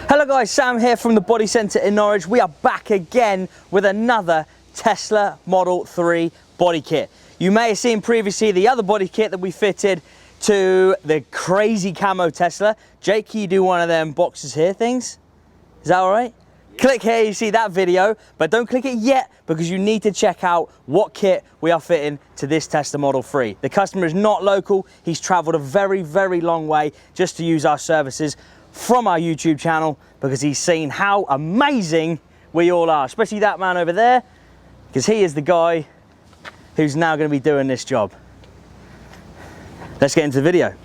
Hello guys, Sam here from the Body Centre in Norwich. We are back again with another Tesla Model 3 body kit. You may have seen previously the other body kit that we fitted to the crazy camo Tesla. Jake, can you do one of them boxes here things? Is that all right? Yeah. Click here, you see that video, but don't click it yet because you need to check out what kit we are fitting to this Tesla Model 3. The customer is not local. He's traveled a very, very long way just to use our services from our YouTube channel because he's seen how amazing we all are, especially that man over there, because he is the guy who's now going to be doing this job. Let's get into the video.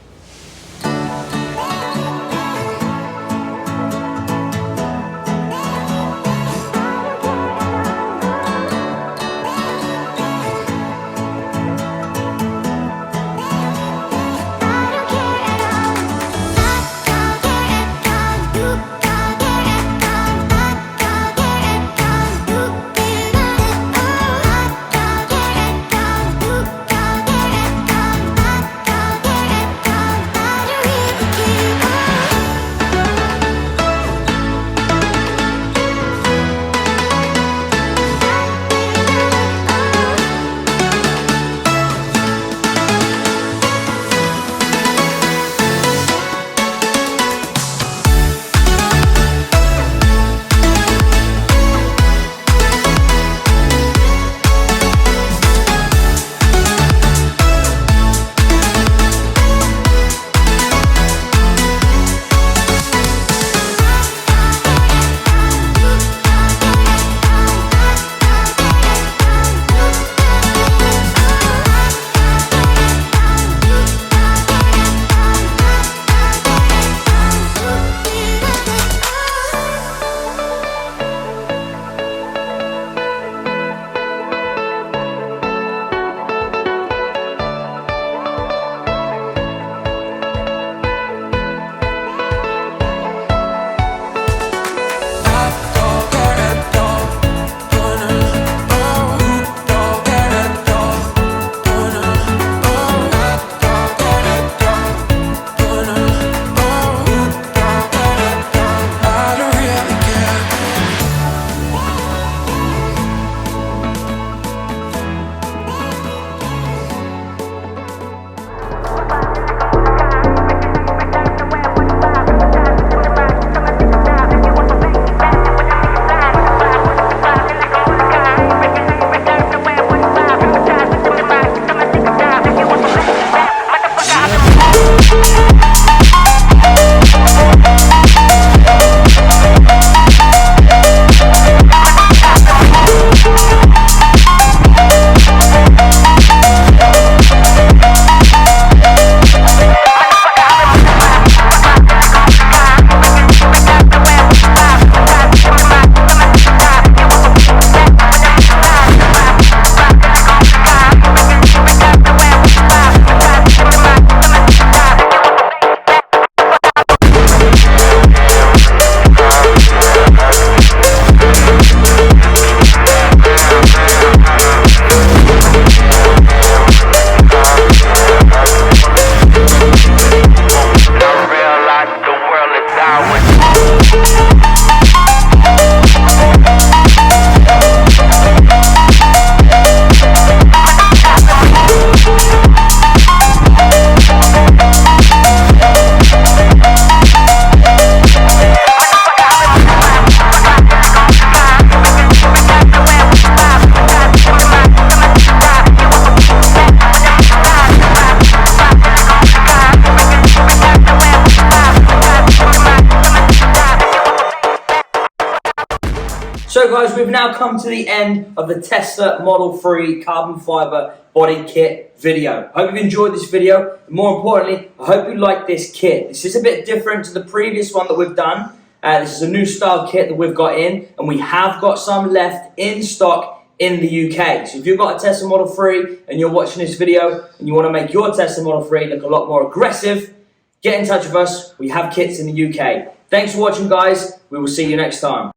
So guys, we've now come to the end of the Tesla Model 3 carbon fiber body kit video. I hope you've enjoyed this video. And more importantly, I hope you like this kit. This is a bit different to the previous one that we've done. This is a new style kit that we've got in, and we have got some left in stock in the UK. So if you've got a Tesla Model 3 and you're watching this video and you want to make your Tesla Model 3 look a lot more aggressive, get in touch with us. We have kits in the UK. Thanks for watching, guys. We will see you next time.